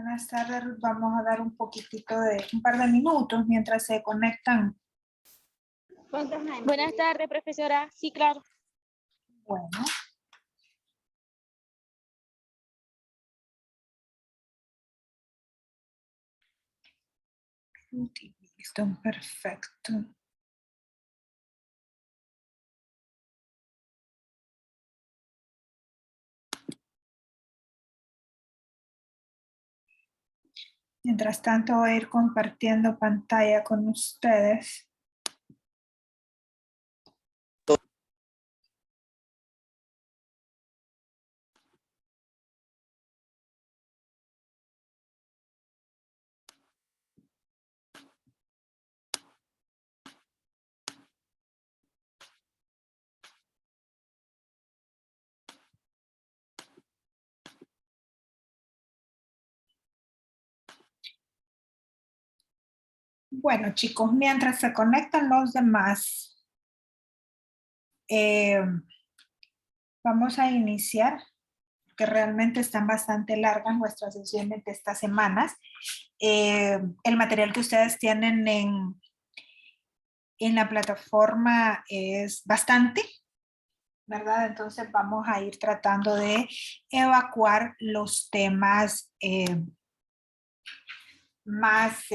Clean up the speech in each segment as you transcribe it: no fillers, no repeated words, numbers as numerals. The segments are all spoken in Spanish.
Buenas tardes, Ruth. Vamos a dar un poquitito de, un par de minutos mientras se conectan. Buenas tardes, profesora. Sí, claro. Bueno. Listo, perfecto. Mientras tanto voy a ir compartiendo pantalla con ustedes. Bueno, chicos, mientras se conectan los demás, vamos a iniciar, que realmente están bastante largas nuestras sesiones de estas semanas. El material que ustedes tienen en la plataforma es bastante, ¿verdad? Entonces vamos a ir tratando de evacuar los temas más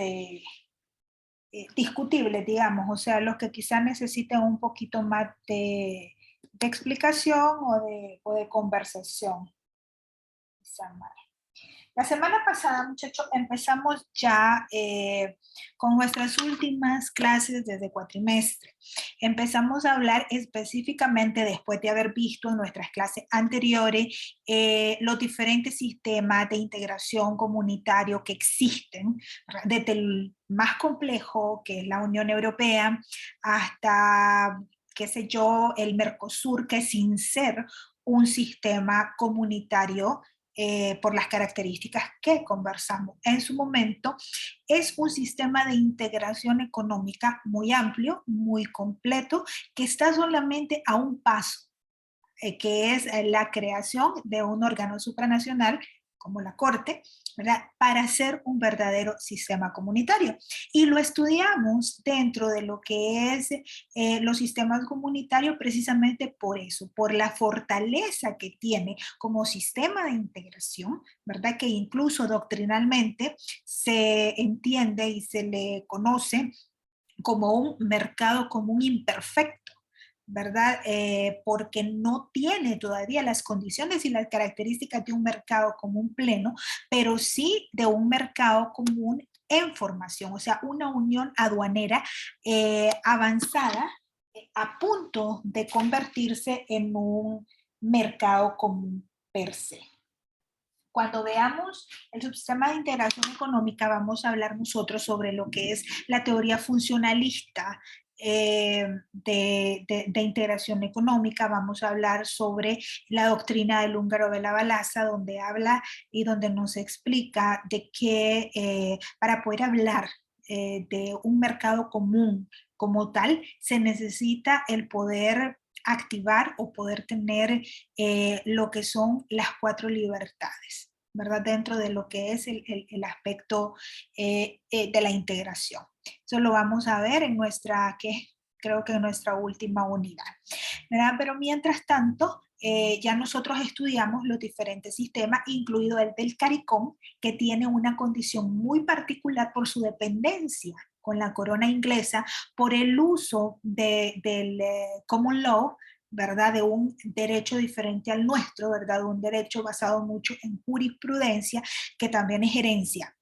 discutibles, digamos, o sea, los que quizás necesiten un poquito más de explicación o de conversación. La semana pasada, muchachos, empezamos ya con nuestras últimas clases desde cuatrimestre. Empezamos a hablar específicamente, después de haber visto en nuestras clases anteriores los diferentes sistemas de integración comunitario que existen, ¿verdad? Desde el más complejo, que es la Unión Europea, hasta, qué sé yo, el Mercosur, que sin ser un sistema comunitario, por las características que conversamos en su momento, es un sistema de integración económica muy amplio, muy completo, que está solamente a un paso, que es la creación de un órgano supranacional como la Corte, ¿verdad? Para ser un verdadero sistema comunitario. Y lo estudiamos dentro de lo que es los sistemas comunitarios precisamente por eso, por la fortaleza que tiene como sistema de integración, ¿verdad? Que incluso doctrinalmente se entiende y se le conoce como un mercado común imperfecto, ¿verdad? Porque no tiene todavía las condiciones y las características de un mercado común pleno, pero sí de un mercado común en formación, o sea, una unión aduanera avanzada, a punto de convertirse en un mercado común per se. Cuando veamos el subsistema de integración económica, vamos a hablar nosotros sobre lo que es la teoría funcionalista de integración económica. Vamos a hablar sobre la doctrina del húngaro de la balaza, donde habla y donde nos explica de que para poder hablar de un mercado común como tal, se necesita el poder activar o poder tener lo que son las 4 libertades, ¿verdad? Dentro de lo que es el aspecto de la integración. Eso lo vamos a ver en nuestra, que creo que en nuestra última unidad, ¿verdad? Pero mientras tanto, ya nosotros estudiamos los diferentes sistemas, incluido el del CARICOM, que tiene una condición muy particular por su dependencia con la corona inglesa, por el uso del common law, ¿verdad? De un derecho diferente al nuestro, ¿verdad? Un derecho basado mucho en jurisprudencia, que también es herencia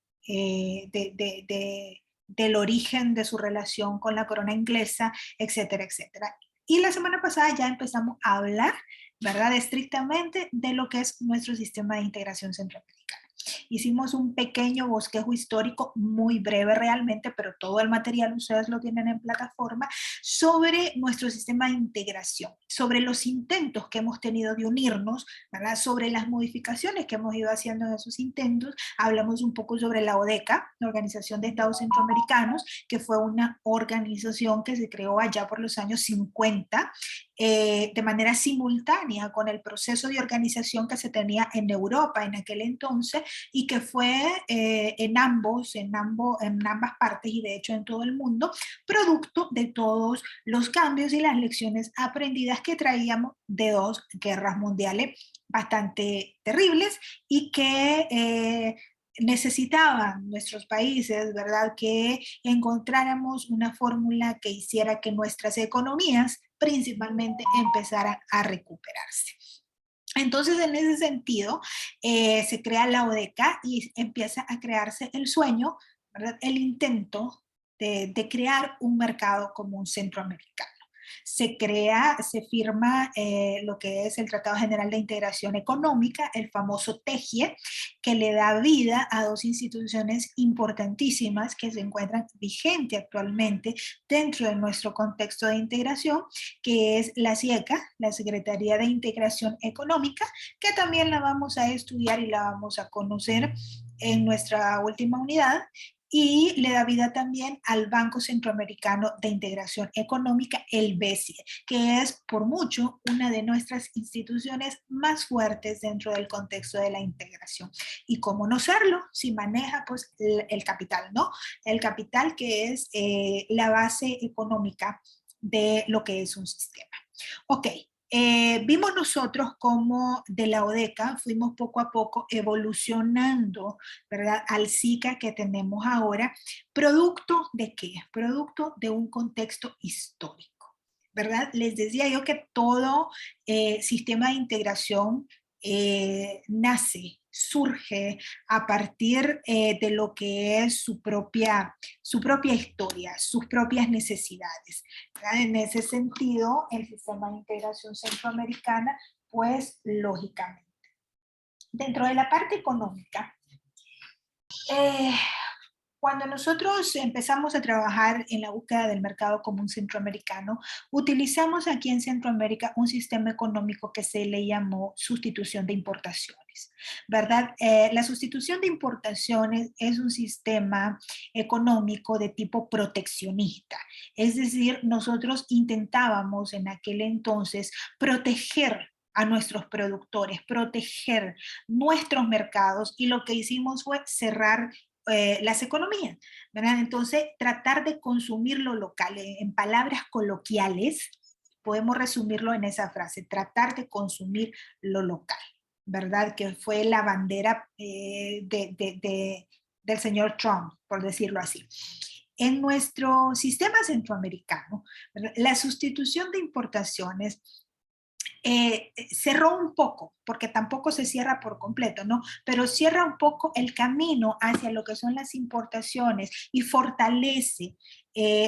del origen de su relación con la corona inglesa, etcétera, etcétera. Y la semana pasada ya empezamos a hablar, ¿verdad? Estrictamente de lo que es nuestro sistema de integración centroamericana. Hicimos un pequeño bosquejo histórico, muy breve realmente, pero todo el material ustedes lo tienen en plataforma, sobre nuestro sistema de integración, sobre los intentos que hemos tenido de unirnos, ¿verdad? Sobre las modificaciones que hemos ido haciendo en esos intentos. Hablamos un poco sobre la ODECA, la Organización de Estados Centroamericanos, que fue una organización que se creó allá por los años 50, de manera simultánea con el proceso de organización que se tenía en Europa en aquel entonces y que fue en ambas partes y de hecho en todo el mundo, producto de todos los cambios y las lecciones aprendidas que traíamos de dos guerras mundiales bastante terribles y que necesitaban nuestros países, ¿verdad? Que encontráramos una fórmula que hiciera que nuestras economías principalmente empezaran a recuperarse. Entonces, en ese sentido, se crea la ODECA y empieza a crearse el sueño, ¿verdad? El intento de crear un mercado común centroamericano. Se firma lo que es el Tratado General de Integración Económica, el famoso TEGIE, que le da vida a dos instituciones importantísimas que se encuentran vigentes actualmente dentro de nuestro contexto de integración, que es la SIECA, la Secretaría de Integración Económica, que también la vamos a estudiar y la vamos a conocer en nuestra última unidad, y le da vida también al Banco Centroamericano de Integración Económica, el BCE, que es por mucho una de nuestras instituciones más fuertes dentro del contexto de la integración. Y cómo no serlo si maneja pues el capital, ¿no? El capital que es la base económica de lo que es un sistema. Ok, vimos nosotros cómo de la ODECA fuimos poco a poco evolucionando, ¿verdad? Al SICA que tenemos ahora, producto de qué? Producto de un contexto histórico, ¿verdad? Les decía yo que todo sistema de integración nace, surge a partir de lo que es su propia historia, sus propias necesidades. ¿Verdad? En ese sentido, el sistema de integración centroamericana, pues lógicamente. Dentro de la parte económica, eh, cuando nosotros empezamos a trabajar en la búsqueda del mercado común centroamericano, utilizamos aquí en Centroamérica un sistema económico que se le llamó sustitución de importaciones, ¿verdad? La sustitución de importaciones es un sistema económico de tipo proteccionista, es decir, nosotros intentábamos en aquel entonces proteger a nuestros productores, proteger nuestros mercados y lo que hicimos fue cerrar las economías, ¿verdad? Entonces, tratar de consumir lo local, en palabras coloquiales, podemos resumirlo en esa frase, tratar de consumir lo local, ¿verdad? Que fue la bandera del señor Trump, por decirlo así. En nuestro sistema centroamericano, ¿verdad? La sustitución de importaciones cerró un poco, porque tampoco se cierra por completo, ¿no? Pero cierra un poco el camino hacia lo que son las importaciones y fortalece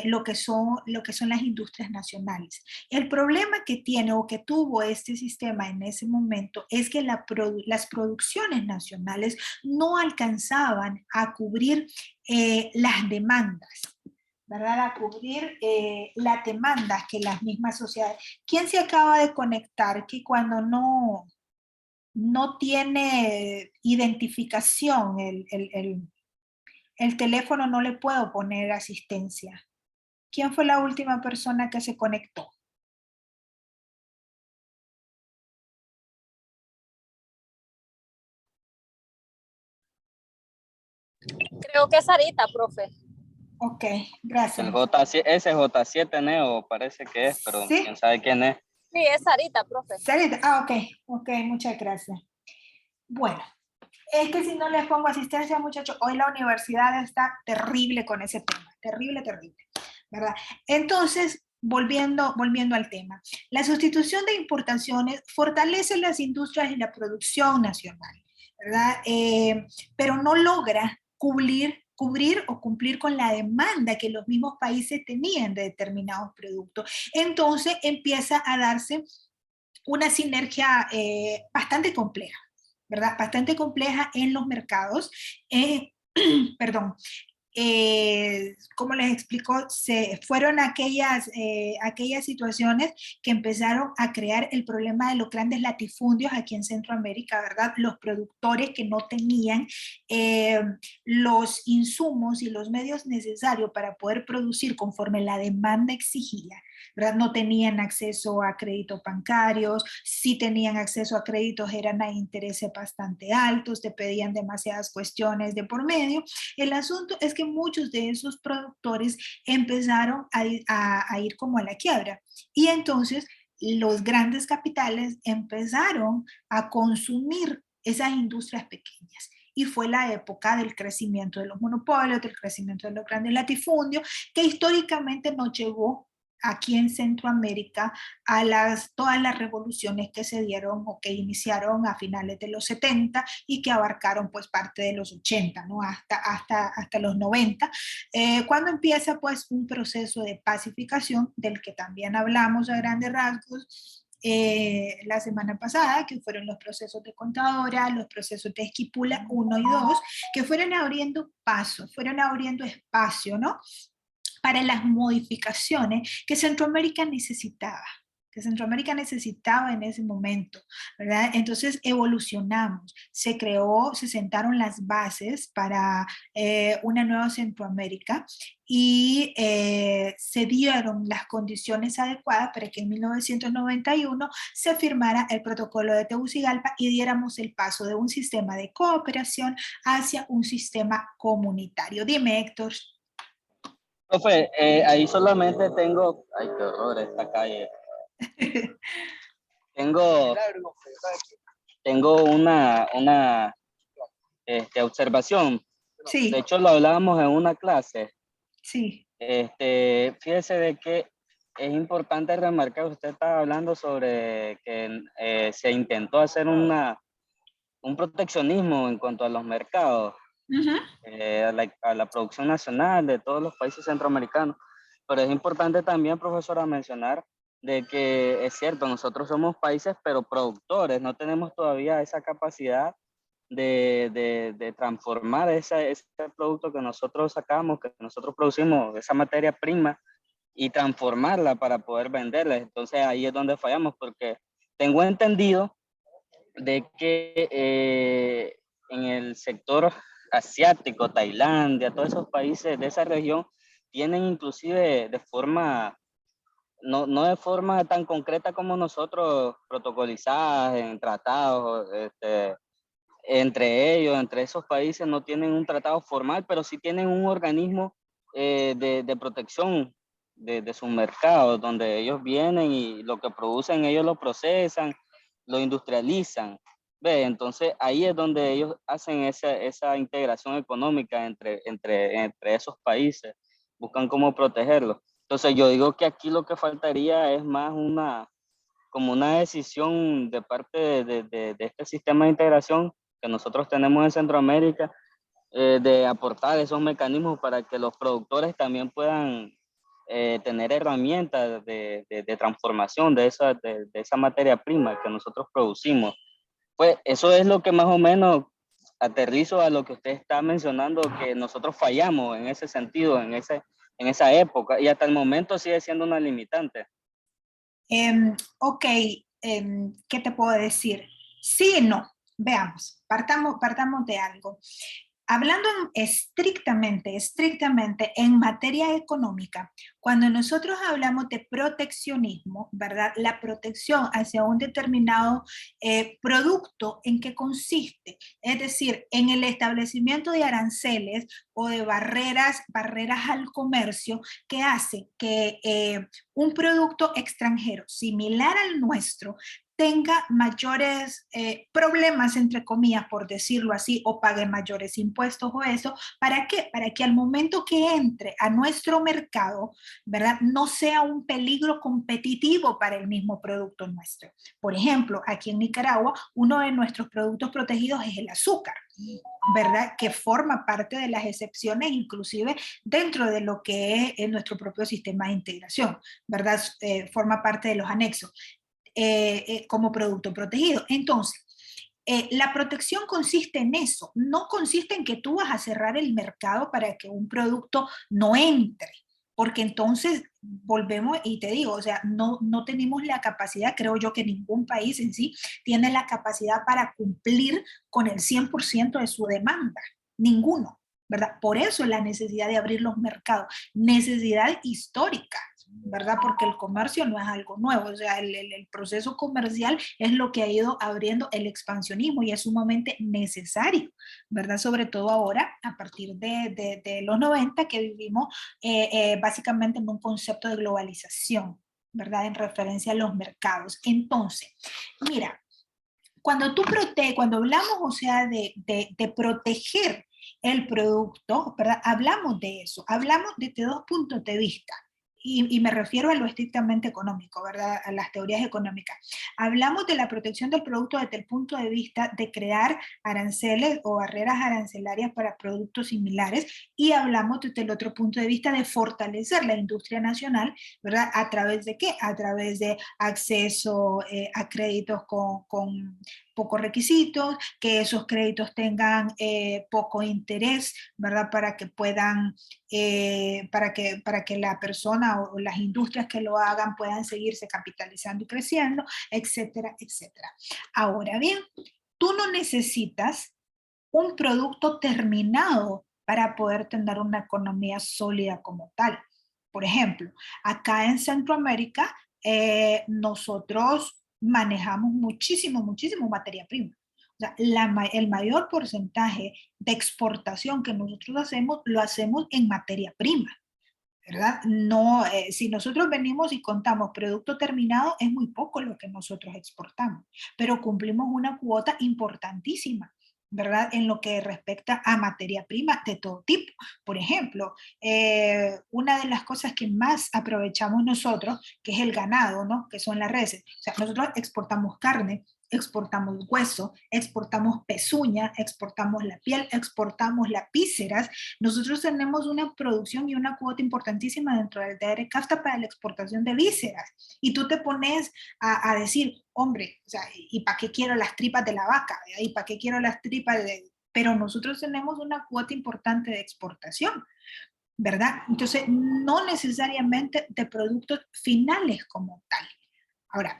lo que son las industrias nacionales. El problema que tiene o que tuvo este sistema en ese momento es que las producciones nacionales no alcanzaban a cubrir las demandas, ¿verdad? A cubrir las demandas que las mismas sociedades. ¿Quién se acaba de conectar que cuando no tiene identificación el teléfono no le puedo poner asistencia? ¿Quién fue la última persona que se conectó? Creo que es Sarita, profe. Ok, gracias. El J7, ese J7 Neo parece que es, pero ¿Sí? quién sabe quién es. Sí, es Sarita, profe. Sarita, ok, muchas gracias. Bueno, es que si no les pongo asistencia, muchachos, hoy la universidad está terrible con ese tema, terrible, ¿verdad? Entonces, volviendo al tema, la sustitución de importaciones fortalece las industrias y la producción nacional, ¿verdad? Pero no logra cubrir o cumplir con la demanda que los mismos países tenían de determinados productos. Entonces empieza a darse una sinergia bastante compleja, ¿verdad? Bastante compleja en los mercados, perdón, como les explico, se fueron aquellas situaciones que empezaron a crear el problema de los grandes latifundios aquí en Centroamérica, ¿verdad? Los productores que no tenían eh, los insumos y los medios necesarios para poder producir conforme la demanda exigía, ¿verdad? No tenían acceso a créditos bancarios, si tenían acceso a créditos eran a intereses bastante altos, te pedían demasiadas cuestiones de por medio. El asunto es que muchos de esos productores empezaron a ir como a la quiebra y entonces los grandes capitales empezaron a consumir esas industrias pequeñas. Y fue la época del crecimiento de los monopolios, del crecimiento de los grandes latifundios, que históricamente nos llevó aquí en Centroamérica a todas las revoluciones que se dieron o que iniciaron a finales de los 70 y que abarcaron pues parte de los 80, ¿no? hasta los 90, cuando empieza pues un proceso de pacificación del que también hablamos a grandes rasgos la semana pasada, que fueron los procesos de Contadora, los procesos de Esquipula 1 y 2, que fueron abriendo paso, fueron abriendo espacio, ¿no? Para las modificaciones que Centroamérica necesitaba en ese momento, ¿verdad? Entonces evolucionamos, se sentaron las bases para una nueva Centroamérica y se dieron las condiciones adecuadas para que en 1991 se firmara el protocolo de Tegucigalpa y diéramos el paso de un sistema de cooperación hacia un sistema comunitario. Dime, Héctor. Profe, ahí solamente tengo, ay, qué horror esta calle. Tengo, tengo una observación. De Sí, hecho, lo hablábamos en una clase. sí. Fíjese de que es importante remarcar, usted estaba hablando sobre que se intentó hacer un proteccionismo en cuanto a los mercados, Ujú. a la producción nacional de todos los países centroamericanos. Pero es importante también, profesora, mencionar de que es cierto, nosotros somos países, pero productores, no tenemos todavía esa capacidad de transformar ese producto que nosotros sacamos, que nosotros producimos, esa materia prima, y transformarla para poder venderla. Entonces ahí es donde fallamos, porque tengo entendido de que en el sector asiático, Tailandia, todos esos países de esa región, tienen inclusive de forma, no de forma tan concreta como nosotros, protocolizadas en tratados, entre ellos, entre esos países, no tienen un tratado formal, pero sí tienen un organismo de protección de sus mercados, donde ellos vienen y lo que producen, ellos lo procesan, lo industrializan. ¿Ve? Entonces ahí es donde ellos hacen esa integración económica entre esos países, buscan cómo protegerlos. Entonces yo digo que aquí lo que faltaría es más como una decisión de parte de este sistema de integración que nosotros tenemos en Centroamérica, de aportar esos mecanismos para que los productores también puedan tener herramientas de transformación de esa materia prima que nosotros producimos. Pues eso es lo que más o menos aterrizo a lo que usted está mencionando, que nosotros fallamos en ese sentido, en esa época, y hasta el momento sigue siendo una limitante. Ok, ¿qué te puedo decir? Sí y no. Veamos, partamos de algo. Hablando estrictamente en materia económica, cuando nosotros hablamos de proteccionismo, ¿verdad? La protección hacia un determinado producto, ¿en qué consiste? Es decir, en el establecimiento de aranceles o de barreras al comercio que hace que un producto extranjero similar al nuestro tenga mayores problemas, entre comillas, por decirlo así, o pague mayores impuestos o eso. ¿Para qué? Para que al momento que entre a nuestro mercado, ¿verdad? No sea un peligro competitivo para el mismo producto nuestro. Por ejemplo, aquí en Nicaragua, uno de nuestros productos protegidos es el azúcar, ¿verdad? Que forma parte de las excepciones, inclusive dentro de lo que es nuestro propio sistema de integración, ¿verdad? Forma parte de los anexos como producto protegido. Entonces, La protección consiste en eso, no consiste en que tú vas a cerrar el mercado para que un producto no entre, porque entonces volvemos y te digo, o sea, no tenemos la capacidad, creo yo que ningún país en sí tiene la capacidad para cumplir con el 100% de su demanda, ninguno, ¿verdad? Por eso la necesidad de abrir los mercados, necesidad histórica, ¿verdad? Porque el comercio no es algo nuevo, o sea, el proceso comercial es lo que ha ido abriendo el expansionismo y es sumamente necesario, ¿verdad? Sobre todo ahora, a partir de los 90, que vivimos básicamente en un concepto de globalización, ¿verdad? En referencia a los mercados. Entonces, mira, cuando hablamos, o sea, de proteger el producto, ¿verdad? Hablamos de eso, hablamos desde dos puntos de vista. Y me refiero a lo estrictamente económico, ¿verdad? A las teorías económicas. Hablamos de la protección del producto desde el punto de vista de crear aranceles o barreras arancelarias para productos similares y hablamos desde el otro punto de vista de fortalecer la industria nacional, ¿verdad? ¿A través de qué? A través de acceso a créditos con pocos requisitos, que esos créditos tengan poco interés, ¿verdad? Para que puedan, para que la persona o las industrias que lo hagan puedan seguirse capitalizando y creciendo, etcétera, etcétera. Ahora bien, tú no necesitas un producto terminado para poder tener una economía sólida como tal. Por ejemplo, acá en Centroamérica, nosotros manejamos muchísimo materia prima. O sea, el mayor porcentaje de exportación que nosotros hacemos, lo hacemos en materia prima, ¿verdad? No, si nosotros venimos y contamos producto terminado, es muy poco lo que nosotros exportamos, pero cumplimos una cuota importantísima, ¿verdad? En lo que respecta a materia prima de todo tipo. Por ejemplo, una de las cosas que más aprovechamos nosotros, que es el ganado, ¿no? Que son las reses. O sea, nosotros exportamos carne, exportamos hueso, exportamos pezuña, exportamos la piel, exportamos las vísceras. Nosotros tenemos una producción y una cuota importantísima dentro del DRCAFTA para la exportación de vísceras. Y tú te pones a decir, hombre, o sea, ¿y para qué quiero las tripas de la vaca? ¿Y para qué quiero las tripas de...? Pero nosotros tenemos una cuota importante de exportación, ¿verdad? Entonces, no necesariamente de productos finales como tal. Ahora,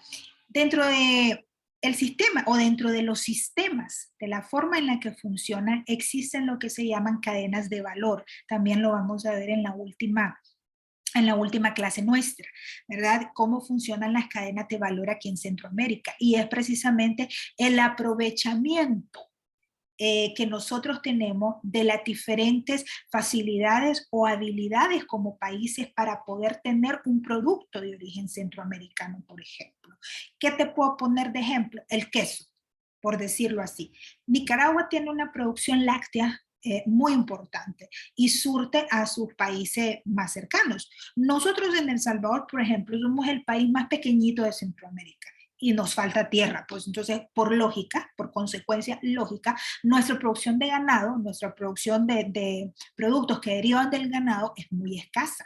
dentro de el sistema o dentro de los sistemas, de la forma en la que funcionan, existen lo que se llaman cadenas de valor. También lo vamos a ver en la última clase nuestra, ¿verdad? Cómo funcionan las cadenas de valor aquí en Centroamérica. Y es precisamente el aprovechamiento que nosotros tenemos de las diferentes facilidades o habilidades como países para poder tener un producto de origen centroamericano, por ejemplo. ¿Qué te puedo poner de ejemplo? El queso, por decirlo así. Nicaragua tiene una producción láctea muy importante y surte a sus países más cercanos. Nosotros en El Salvador, por ejemplo, somos el país más pequeñito de Centroamérica y nos falta tierra, pues entonces por lógica, por consecuencia lógica, nuestra producción de ganado, nuestra producción de productos que derivan del ganado es muy escasa.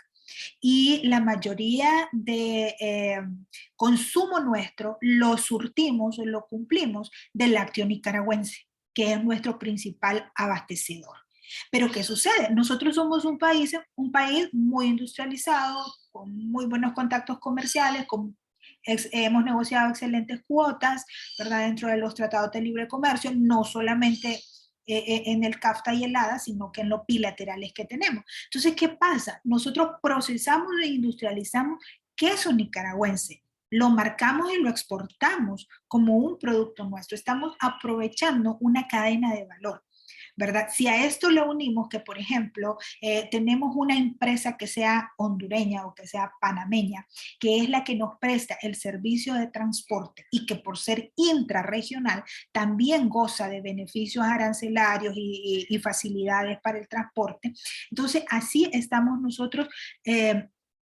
Y la mayoría de consumo nuestro lo surtimos, lo cumplimos del lácteo nicaragüense, que es nuestro principal abastecedor. Pero ¿qué sucede? Nosotros somos un país muy industrializado, con muy buenos contactos comerciales, hemos negociado excelentes cuotas, ¿verdad? Dentro de los tratados de libre comercio, no solamente en el CAFTA y el ADA, sino que en los bilaterales que tenemos. Entonces, ¿qué pasa? Nosotros procesamos e industrializamos queso nicaragüense, lo marcamos y lo exportamos como un producto nuestro. Estamos aprovechando una cadena de valor, ¿verdad? Si a esto le unimos que, por ejemplo, tenemos una empresa que sea hondureña o que sea panameña, que es la que nos presta el servicio de transporte y que por ser intrarregional también goza de beneficios arancelarios y facilidades para el transporte. Entonces, así estamos nosotros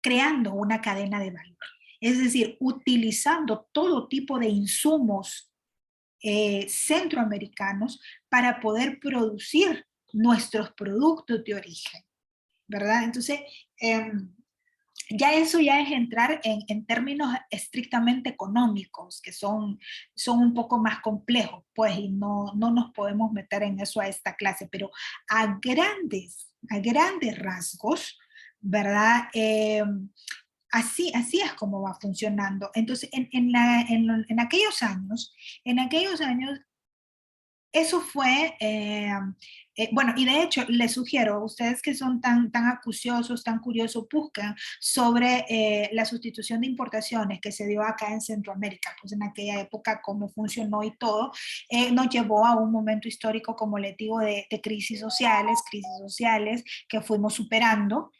creando una cadena de valor. Es decir, utilizando todo tipo de insumos centroamericanos para poder producir nuestros productos de origen, ¿verdad? Entonces, Ya eso ya es entrar en términos estrictamente económicos, que son un poco más complejos, pues, y no nos podemos meter en eso a esta clase, pero a grandes rasgos, ¿verdad? Así es como va funcionando. Entonces, en aquellos años, eso fue, bueno, y de hecho les sugiero a ustedes que son tan acuciosos, tan curiosos, buscan sobre la sustitución de importaciones que se dio acá en Centroamérica, pues en aquella época cómo funcionó y todo, nos llevó a un momento histórico, como les digo, de crisis sociales que fuimos superando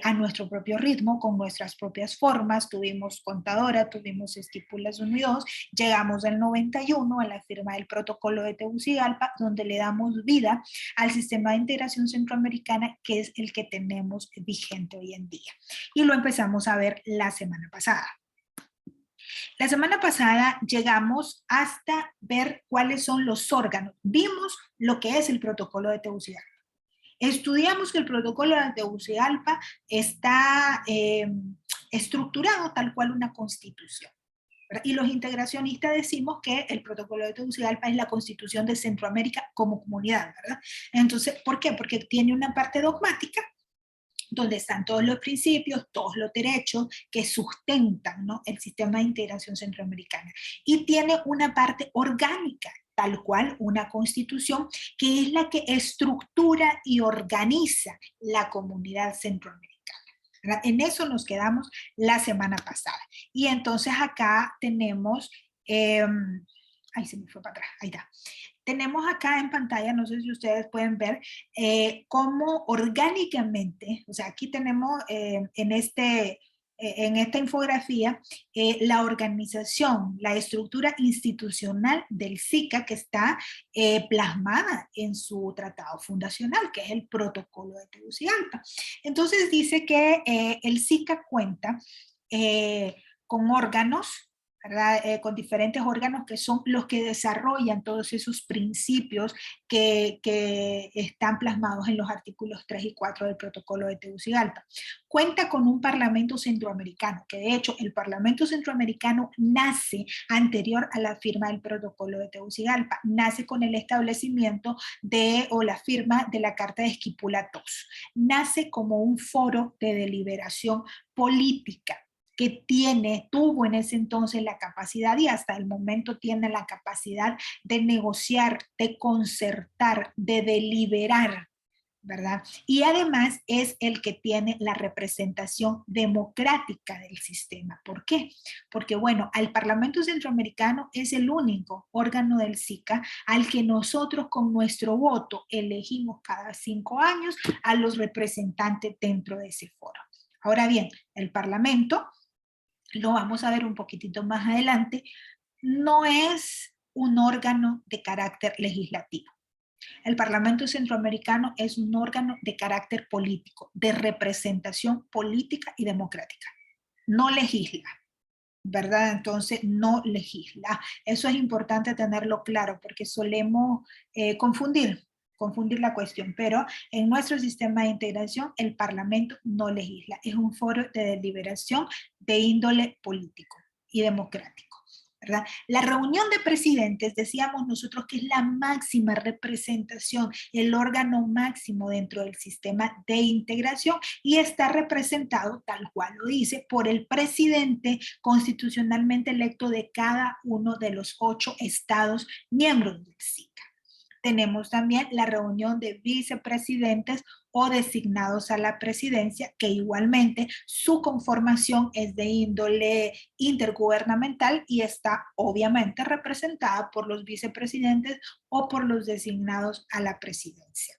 a nuestro propio ritmo, con nuestras propias formas. Tuvimos contadora, tuvimos estípulas 1 y 2, llegamos al 91 a la firma del protocolo de Tegucigalpa, donde le damos vida al sistema de integración centroamericana, que es el que tenemos vigente hoy en día. Y lo empezamos a ver la semana pasada. La semana pasada llegamos hasta ver cuáles son los órganos. Vimos lo que es el protocolo de Tegucigalpa. Estudiamos que el protocolo de Tegucigalpa está estructurado tal cual una constitución. ¿Verdad? Y los integracionistas decimos que el protocolo de Tegucigalpa es la constitución de Centroamérica como comunidad, ¿verdad? Entonces, ¿por qué? Porque tiene una parte dogmática, donde están todos los principios, todos los derechos que sustentan, ¿no?, el sistema de integración centroamericana. Y tiene una parte orgánica, tal cual una constitución, que es la que estructura y organiza la comunidad centroamericana. ¿Verdad? En eso nos quedamos la semana pasada. Y entonces acá tenemos, ahí se me fue para atrás, ahí está. Tenemos acá en pantalla, no sé si ustedes pueden ver, cómo orgánicamente, o sea, aquí tenemos en esta infografía la organización, la estructura institucional del SICA, que está plasmada en su tratado fundacional, que es el protocolo de Tegucigalpa. Entonces dice que el SICA cuenta con órganos, ¿verdad? Con diferentes órganos que son los que desarrollan todos esos principios que están plasmados en los artículos 3 y 4 del protocolo de Tegucigalpa. Cuenta con un parlamento centroamericano, que de hecho el parlamento centroamericano nace anterior a la firma del protocolo de Tegucigalpa, nace con el establecimiento o la firma de la Carta de Esquipula II, nace como un foro de deliberación política que tuvo en ese entonces la capacidad y hasta el momento tiene la capacidad de negociar, de concertar, de deliberar, ¿verdad? Y además es el que tiene la representación democrática del sistema. ¿Por qué? Porque, bueno, al Parlamento Centroamericano es el único órgano del SICA al que nosotros con nuestro voto elegimos cada 5 años a los representantes dentro de ese foro. Ahora bien, el Parlamento, lo vamos a ver un poquitito más adelante, no es un órgano de carácter legislativo. El Parlamento Centroamericano es un órgano de carácter político, de representación política y democrática. No legisla, ¿verdad? Entonces, no legisla. Eso es importante tenerlo claro porque solemos confundir la cuestión, pero en nuestro sistema de integración el Parlamento no legisla, es un foro de deliberación de índole político y democrático, ¿verdad? La reunión de presidentes, decíamos nosotros que es la máxima representación, el órgano máximo dentro del sistema de integración y está representado, tal cual lo dice, por el presidente constitucionalmente electo de cada uno de los 8 estados miembros del SICA. Tenemos también la reunión de vicepresidentes o designados a la presidencia, que igualmente su conformación es de índole intergubernamental y está obviamente representada por los vicepresidentes o por los designados a la presidencia.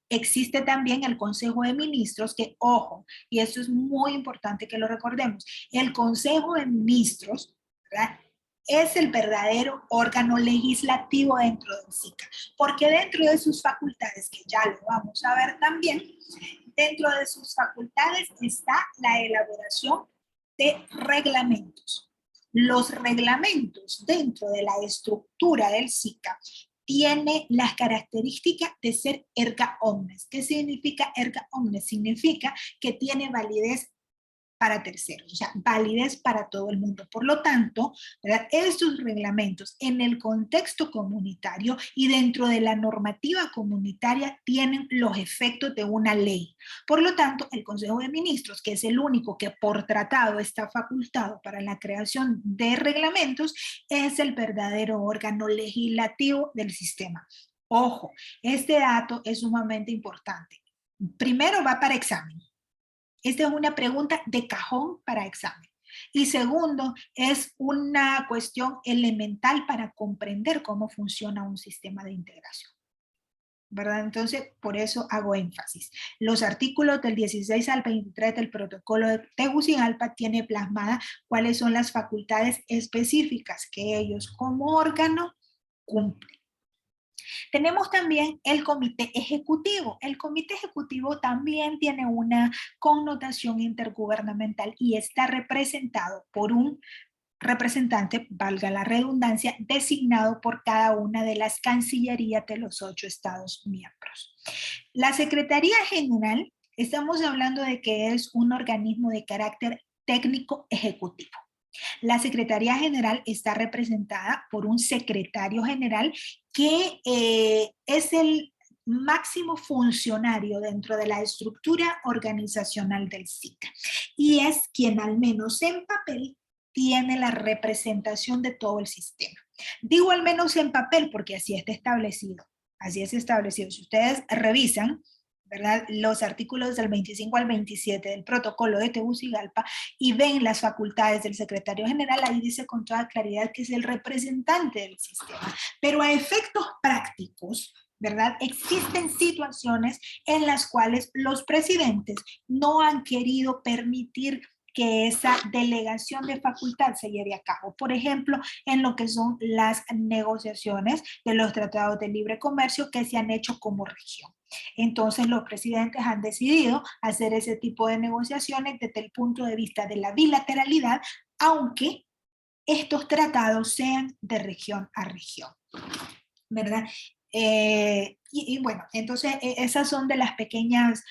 Existe también el Consejo de Ministros que, ojo, y esto es muy importante que lo recordemos, el Consejo de Ministros, ¿verdad?, es el verdadero órgano legislativo dentro del SICA, porque dentro de sus facultades, que ya lo vamos a ver también, dentro de sus facultades está la elaboración de reglamentos. Los reglamentos dentro de la estructura del SICA tiene las características de ser erga omnes. ¿Qué significa erga omnes? Significa que tiene validez para terceros, o sea, validez para todo el mundo. Por lo tanto, ¿verdad? Estos reglamentos en el contexto comunitario y dentro de la normativa comunitaria tienen los efectos de una ley. Por lo tanto, el Consejo de Ministros, que es el único que por tratado está facultado para la creación de reglamentos, es el verdadero órgano legislativo del sistema. Ojo, este dato es sumamente importante. Primero va para examen. Esta es una pregunta de cajón para examen. Y segundo, es una cuestión elemental para comprender cómo funciona un sistema de integración, ¿verdad? Entonces, por eso hago énfasis. Los artículos del 16 al 23 del protocolo de Tegucigalpa tiene plasmada cuáles son las facultades específicas que ellos como órgano cumplen. Tenemos también el comité ejecutivo. El comité ejecutivo también tiene una connotación intergubernamental y está representado por un representante, valga la redundancia, designado por cada una de las cancillerías de los 8 estados miembros. La Secretaría General, estamos hablando de que es un organismo de carácter técnico ejecutivo. La Secretaría General está representada por un secretario general que es el máximo funcionario dentro de la estructura organizacional del SICA y es quien al menos en papel tiene la representación de todo el sistema. Digo al menos en papel porque así está establecido. Así es establecido. Si ustedes revisan, ¿verdad?, los artículos del 25 al 27 del protocolo de Tegucigalpa y ven las facultades del secretario general, ahí dice con toda claridad que es el representante del sistema. Pero a efectos prácticos, ¿verdad?, existen situaciones en las cuales los presidentes no han querido permitir que esa delegación de facultad se lleve a cabo. Por ejemplo, en lo que son las negociaciones de los tratados de libre comercio que se han hecho como región. Entonces los presidentes han decidido hacer ese tipo de negociaciones desde el punto de vista de la bilateralidad, aunque estos tratados sean de región a región, ¿verdad? Y bueno, entonces esas son de las pequeñas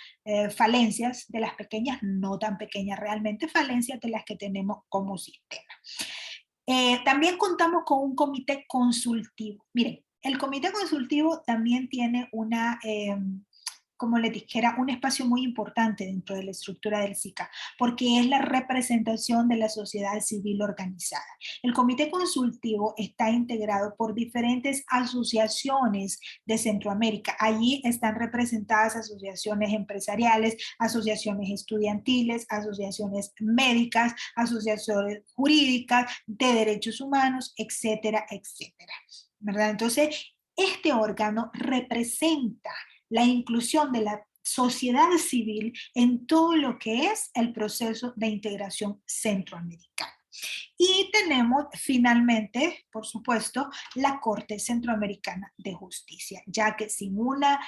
falencias, de las pequeñas, no tan pequeñas realmente, falencias de las que tenemos como sistema. También contamos con un comité consultivo. Miren, el comité consultivo también tiene una, como les dijera, un espacio muy importante dentro de la estructura del SICA, porque es la representación de la sociedad civil organizada. El comité consultivo está integrado por diferentes asociaciones de Centroamérica. Allí están representadas asociaciones empresariales, asociaciones estudiantiles, asociaciones médicas, asociaciones jurídicas, de derechos humanos, etcétera, etcétera, ¿verdad? Entonces, este órgano representa la inclusión de la sociedad civil en todo lo que es el proceso de integración centroamericana. Y tenemos finalmente, por supuesto, la Corte Centroamericana de Justicia, ya que sin una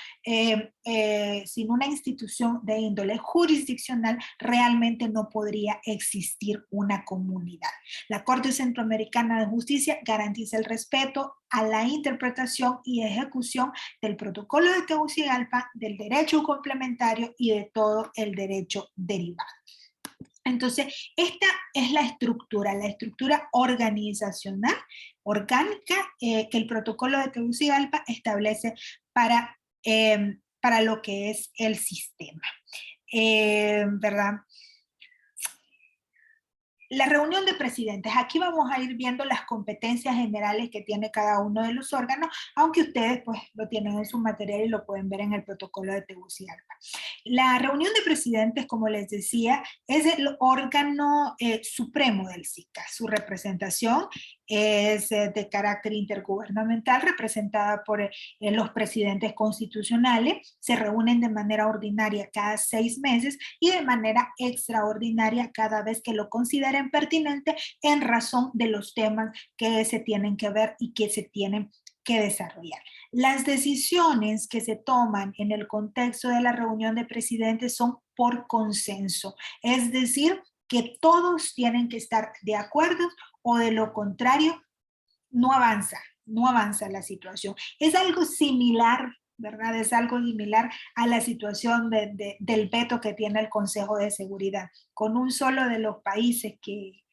institución de índole jurisdiccional realmente no podría existir una comunidad. La Corte Centroamericana de Justicia garantiza el respeto a la interpretación y ejecución del protocolo de Tegucigalpa, del derecho complementario y de todo el derecho derivado. Entonces, esta es la estructura organizacional, orgánica, que el protocolo de Tegucigalpa establece para lo que es el sistema, ¿verdad? La reunión de presidentes, aquí vamos a ir viendo las competencias generales que tiene cada uno de los órganos, aunque ustedes pues lo tienen en su material y lo pueden ver en el protocolo de Tegucigalpa. La reunión de presidentes, como les decía, es el órgano supremo del SICA. Su representación es de carácter intergubernamental, representada por los presidentes constitucionales. Se reúnen de manera ordinaria cada 6 meses y de manera extraordinaria cada vez que lo consideren pertinente en razón de los temas que se tienen que ver y que se tienen que desarrollar. Las decisiones que se toman en el contexto de la reunión de presidentes son por consenso, es decir, que todos tienen que estar de acuerdo o de lo contrario no avanza la situación. Es algo similar ¿verdad? Es algo similar a la situación del veto que tiene el Consejo de Seguridad. Con un solo de los países que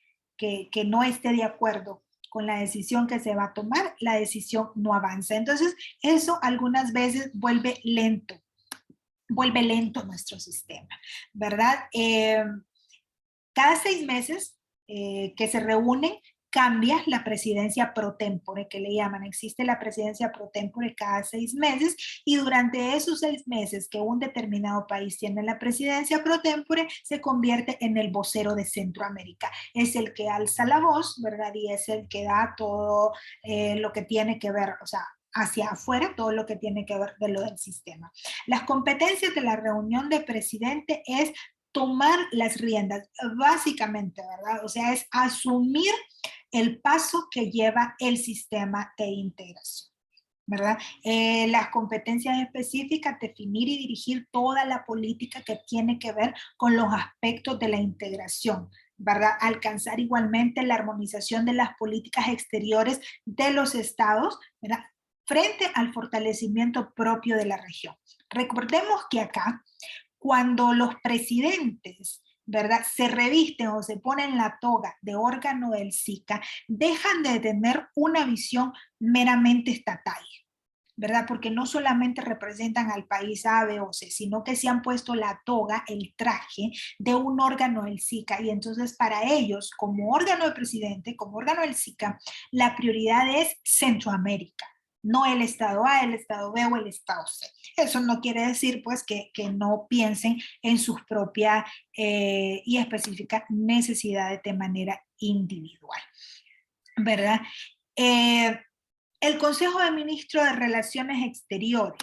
no esté de acuerdo con la decisión que se va a tomar, la decisión no avanza. Entonces, eso algunas veces vuelve lento nuestro sistema, ¿verdad? Cada 6 meses que se reúnen, cambia la presidencia pro tempore, que le llaman. Existe la presidencia pro tempore cada 6 meses y durante esos 6 meses que un determinado país tiene la presidencia pro tempore, se convierte en el vocero de Centroamérica. Es el que alza la voz, ¿verdad? Y es el que da todo lo que tiene que ver, o sea, hacia afuera, todo lo que tiene que ver de lo del sistema. Las competencias de la reunión de presidente es tomar las riendas, básicamente, ¿verdad? O sea, es asumir el paso que lleva el sistema de integración, ¿verdad? Las competencias específicas, definir y dirigir toda la política que tiene que ver con los aspectos de la integración, ¿verdad? Alcanzar igualmente la armonización de las políticas exteriores de los estados, ¿verdad? Frente al fortalecimiento propio de la región. Recordemos que acá, cuando los presidentes, ¿verdad?, se revisten o se ponen la toga de órgano del SICA, dejan de tener una visión meramente estatal, ¿verdad? Porque no solamente representan al país A, B o C, sino que se han puesto la toga, el traje de un órgano del SICA. Y entonces para ellos, como órgano de presidente, como órgano del SICA, la prioridad es Centroamérica, no el estado A, el estado B o el estado C. Eso no quiere decir pues que no piensen en sus propias y específicas necesidades de manera individual, ¿verdad? El Consejo de Ministros de Relaciones Exteriores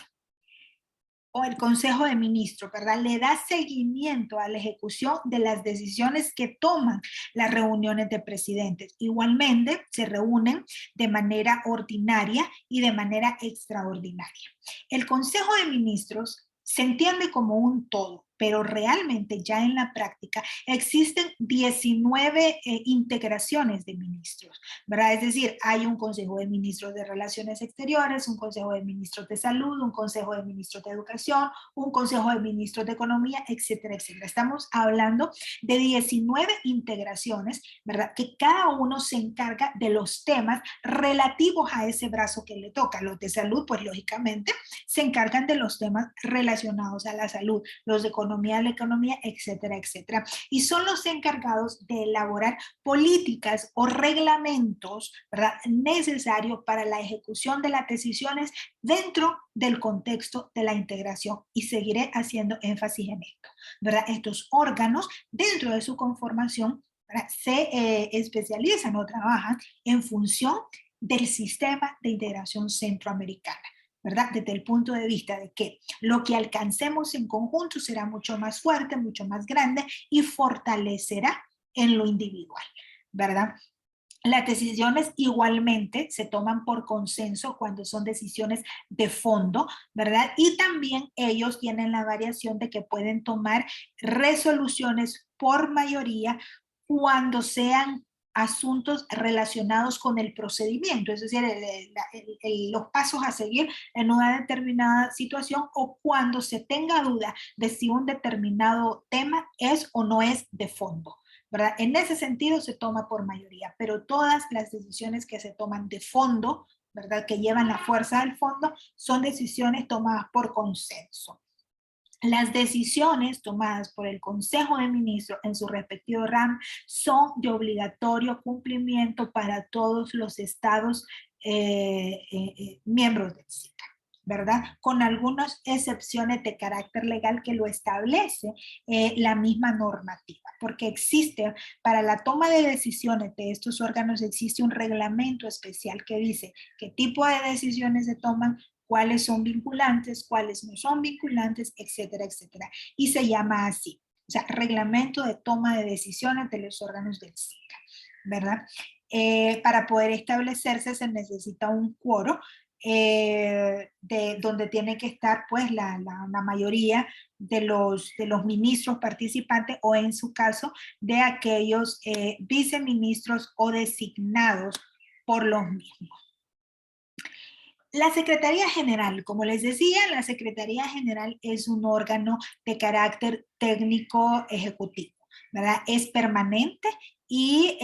o el Consejo de Ministros, ¿verdad? Le da seguimiento a la ejecución de las decisiones que toman las reuniones de presidentes. Igualmente, se reúnen de manera ordinaria y de manera extraordinaria. El Consejo de Ministros se entiende como un todo, pero realmente ya en la práctica existen 19 integraciones de ministros, ¿verdad? Es decir, hay un Consejo de Ministros de Relaciones Exteriores, un Consejo de Ministros de Salud, un Consejo de Ministros de Educación, un Consejo de Ministros de Economía, etcétera, etcétera. Estamos hablando de 19 integraciones, ¿verdad? Que cada uno se encarga de los temas relativos a ese brazo que le toca. Los de salud, pues lógicamente, se encargan de los temas relacionados a la salud, los de economía, la economía, etcétera, etcétera. Y son los encargados de elaborar políticas o reglamentos, ¿verdad?, necesarios para la ejecución de las decisiones dentro del contexto de la integración. Y seguiré haciendo énfasis en esto, ¿verdad? Estos órganos, dentro de su conformación, ¿verdad?, se especializan o trabajan en función del sistema de integración centroamericana, ¿verdad? Desde el punto de vista de que lo que alcancemos en conjunto será mucho más fuerte, mucho más grande y fortalecerá en lo individual, ¿verdad? Las decisiones igualmente se toman por consenso cuando son decisiones de fondo, ¿verdad? Y también ellos tienen la variación de que pueden tomar resoluciones por mayoría cuando sean asuntos relacionados con el procedimiento, es decir, los pasos a seguir en una determinada situación o cuando se tenga duda de si un determinado tema es o no es de fondo, ¿verdad? En ese sentido se toma por mayoría, pero todas las decisiones que se toman de fondo, ¿verdad?, que llevan la fuerza del fondo, son decisiones tomadas por consenso. Las decisiones tomadas por el Consejo de Ministros en su respectivo RAM son de obligatorio cumplimiento para todos los estados miembros del SICA, ¿verdad? Con algunas excepciones de carácter legal que lo establece la misma normativa, porque existe, para la toma de decisiones de estos órganos, existe un reglamento especial que dice qué tipo de decisiones se toman, cuáles son vinculantes, cuáles no son vinculantes, etcétera, etcétera. Y se llama así, o sea, reglamento de toma de decisiones de los órganos del SICA, ¿verdad? Para poder establecerse se necesita un quórum donde tiene que estar pues la mayoría de los ministros participantes o en su caso de aquellos viceministros o designados por los mismos. La Secretaría General, como les decía, la Secretaría General es un órgano de carácter técnico ejecutivo, ¿verdad? Es permanente y,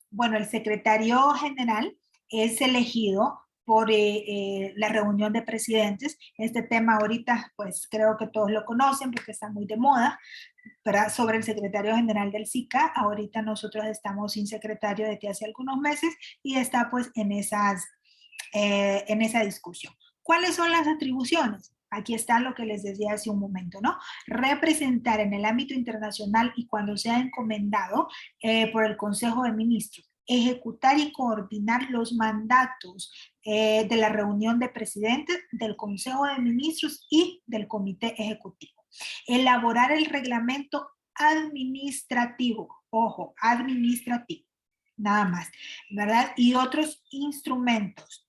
bueno, el secretario general es elegido por la reunión de presidentes. Este tema ahorita, pues creo que todos lo conocen porque está muy de moda, ¿verdad? Sobre el secretario general del SICA. Ahorita nosotros estamos sin secretario desde hace algunos meses y está pues en esa discusión. ¿Cuáles son las atribuciones? Aquí está lo que les decía hace un momento, ¿no? Representar en el ámbito internacional y cuando sea encomendado por el Consejo de Ministros, ejecutar y coordinar los mandatos de la reunión de presidentes, del Consejo de Ministros y del Comité Ejecutivo. Elaborar el reglamento administrativo, ojo, administrativo, nada más, ¿verdad? Y otros instrumentos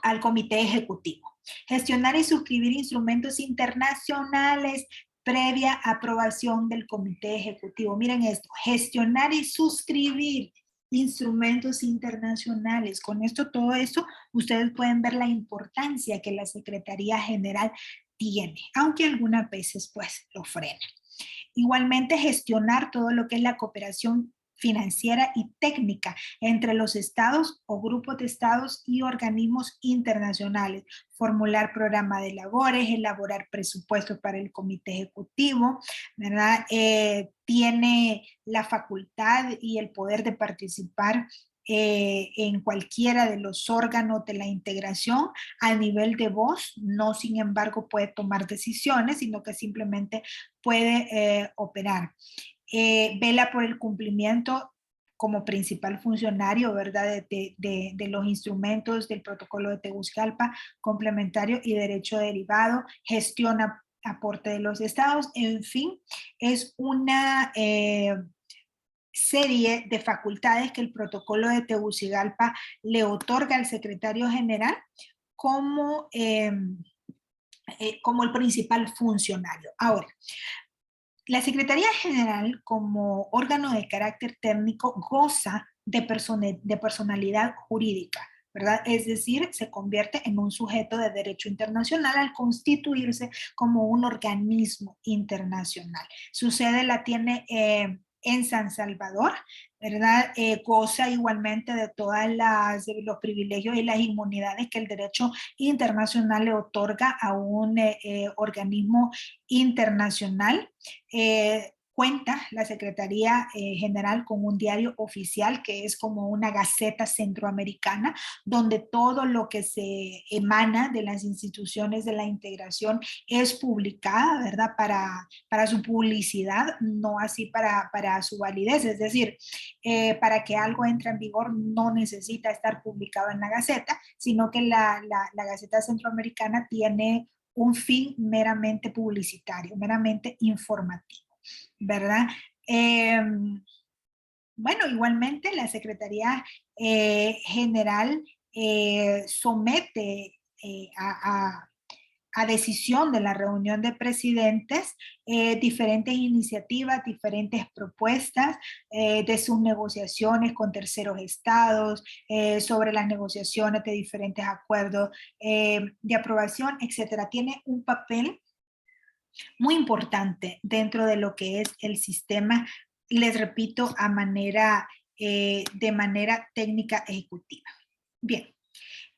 al comité ejecutivo. Gestionar y suscribir instrumentos internacionales previa aprobación del comité ejecutivo. Miren esto, gestionar y suscribir instrumentos internacionales. Con esto, todo esto, ustedes pueden ver la importancia que la Secretaría General tiene, aunque algunas veces pues lo frena. Igualmente gestionar todo lo que es la cooperación financiera y técnica entre los estados o grupos de estados y organismos internacionales, formular programa de labores, elaborar presupuestos para el comité ejecutivo, ¿verdad? Tiene la facultad y el poder de participar en cualquiera de los órganos de la integración a nivel de voz, no sin embargo puede tomar decisiones, sino que simplemente puede operar. Vela por el cumplimiento como principal funcionario, ¿verdad? De los instrumentos del protocolo de Tegucigalpa, complementario y derecho derivado, gestiona aporte de los estados, en fin, es una serie de facultades que el protocolo de Tegucigalpa le otorga al secretario general como, como el principal funcionario. Ahora, la Secretaría General, como órgano de carácter técnico, goza de personalidad jurídica, ¿verdad? Es decir, se convierte en un sujeto de derecho internacional al constituirse como un organismo internacional. Su sede la tiene en San Salvador, ¿verdad? Goza igualmente de todos los privilegios y las inmunidades que el derecho internacional le otorga a un organismo internacional. Cuenta la Secretaría General con un diario oficial que es como una gaceta centroamericana, donde todo lo que se emana de las instituciones de la integración es publicada, ¿verdad? Para su publicidad, no así para su validez. Es decir, para que algo entre en vigor no necesita estar publicado en la gaceta, sino que la Gaceta Centroamericana tiene un fin meramente publicitario, meramente informativo, ¿verdad? Bueno, igualmente la Secretaría General somete a decisión de la reunión de presidentes diferentes iniciativas, diferentes propuestas de sus negociaciones con terceros estados, sobre las negociaciones de diferentes acuerdos de aprobación, etcétera. Tiene un papel muy importante dentro de lo que es el sistema, les repito, de manera técnica ejecutiva. Bien.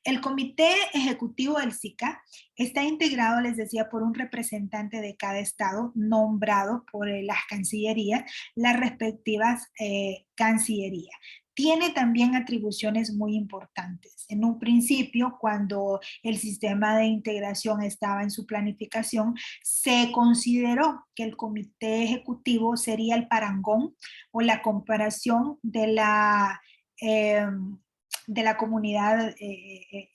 El comité ejecutivo del SICA está integrado, les decía, por un representante de cada estado nombrado por las cancillerías, las respectivas cancillerías. Tiene también atribuciones muy importantes. En un principio, cuando el sistema de integración estaba en su planificación, se consideró que el comité ejecutivo sería el parangón o la comparación de la comunidad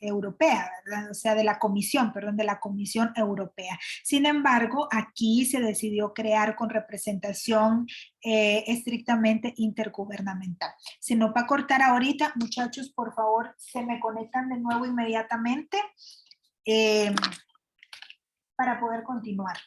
europea, ¿verdad? O sea, de la comisión, perdón, de la Comisión Europea. Sin embargo, aquí se decidió crear con representación estrictamente intergubernamental. Se nos va a cortar ahorita, muchachos, por favor, se me conectan de nuevo inmediatamente para poder continuar.